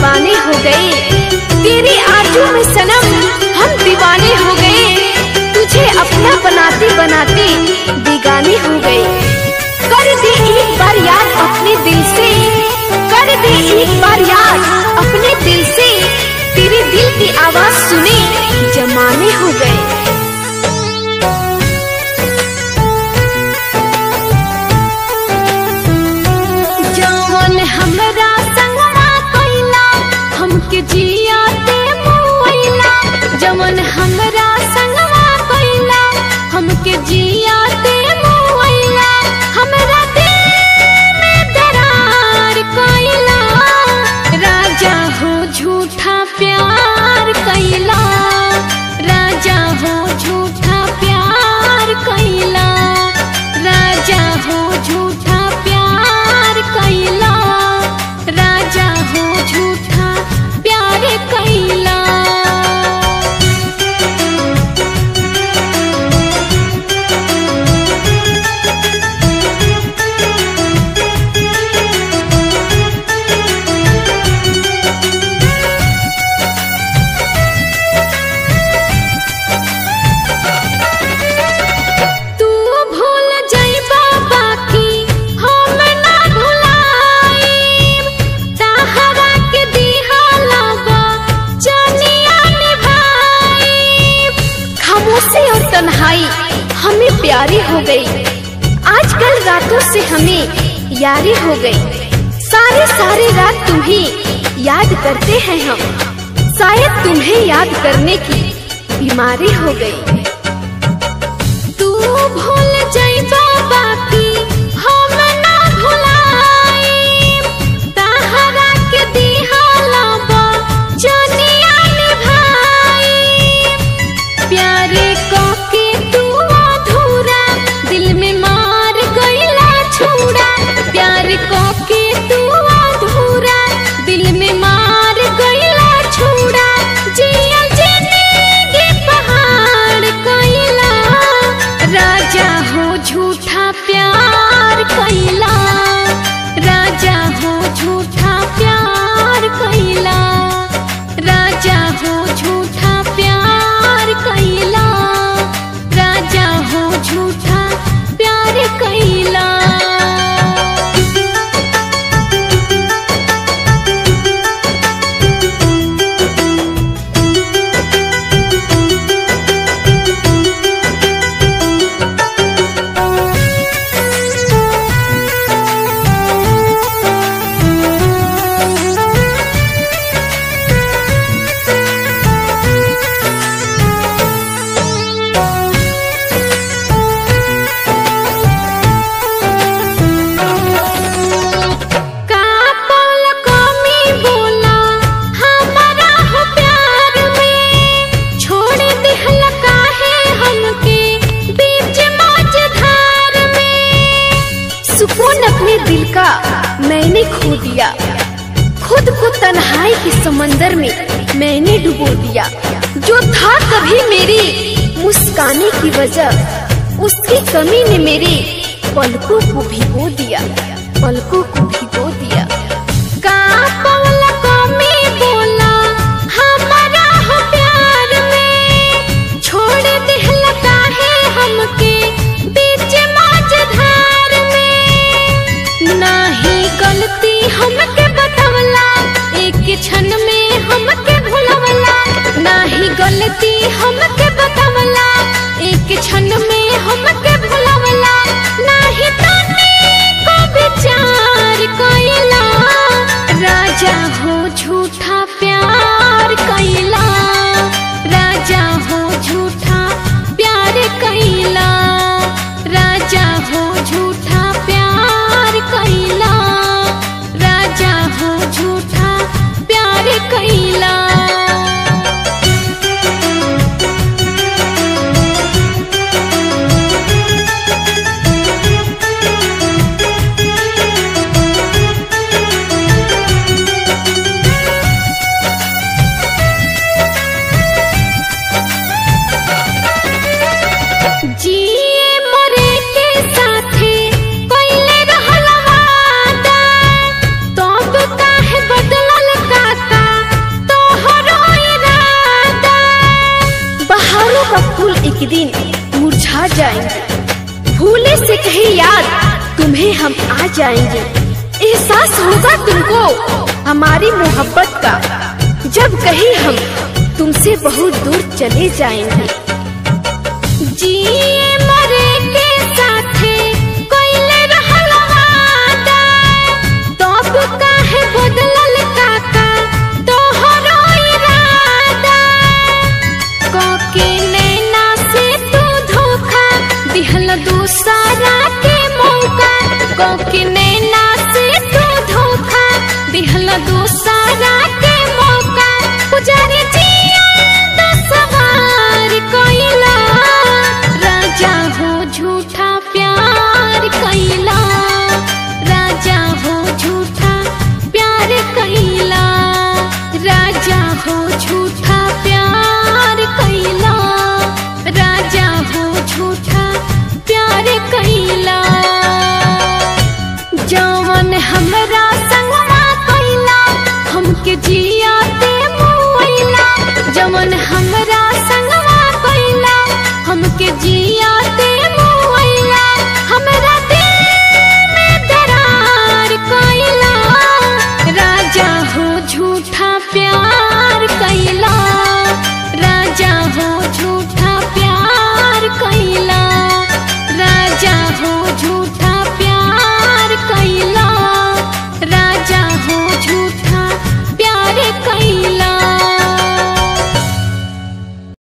दीवाने हो गए, तेरी आरज़ू में सनम हम दीवाने हो गए। तुझे अपना बनाते बनाते बेगाने हो गए। कर दे एक बार याद अपने दिल से, कर दे एक बार याद अपने दिल से। तेरे दिल की आवाज सुने जमाने हो गए। जवन हमरा संगवा कइला हमके जिया ते मुइला, जवन हमरा संगवा कइला हमके जिया ते मुइला। हमरा दिल में दरार कइला, राजा हो झूठा प्यार कइला, राजा हो झूठा प्यार कइला, राजा हो झूठा प्यार कइला, राजा हो झूठा प्यार कइला। तन्हाई हमें प्यारी हो गई, आजकल रातों से हमें यारी हो गई। सारे रात तुम्हें याद करते हैं हम, शायद तुम्हें याद करने की बीमारी हो गई। तू भूल जाइबा बाकी हम ना भुलाई, तहरा के दिहाला बा जानिया निभाई। प्यारे झूठा प्यार कइला, राजा हो झूठा प्यार कइला, राजा हो झूठा प्यार कइला, राजा हो झूठा प्यार कइला। सुकून अपने दिल का मैंने खो दिया, खुद को तन्हाई के समंदर में मैंने डुबो दिया। जो था कभी मेरी मुस्काने की वजह, उसकी कमी ने मेरे पलकों को भिगो दिया, पलकों को भिगो दिया। हमके बतवला एक क्षण में हमके भुलवला, नाही गलती हमके बतवला एक क्षण में हमके भुलवला, नाही तनी को विचार कइला, राजा हो झूठा प्यार कइला, राजा हो झूठा प्यार कइला, राजा हो झूठा प्यार कइला, राजा हो झूठा प्यार कइला। जाएंगे। भूले से कहीं याद तुम्हें हम आ जाएंगे। एहसास होगा तुमको हमारी मोहब्बत का, जब कहीं हम तुमसे बहुत दूर चले जाएंगे। जिए मरे के साथे कोइले रहल वादा, तब काहे बदलल काका तोहरो इरादा। कोके नैना से तू धोखा दिहल दूसरा के मौका, कोके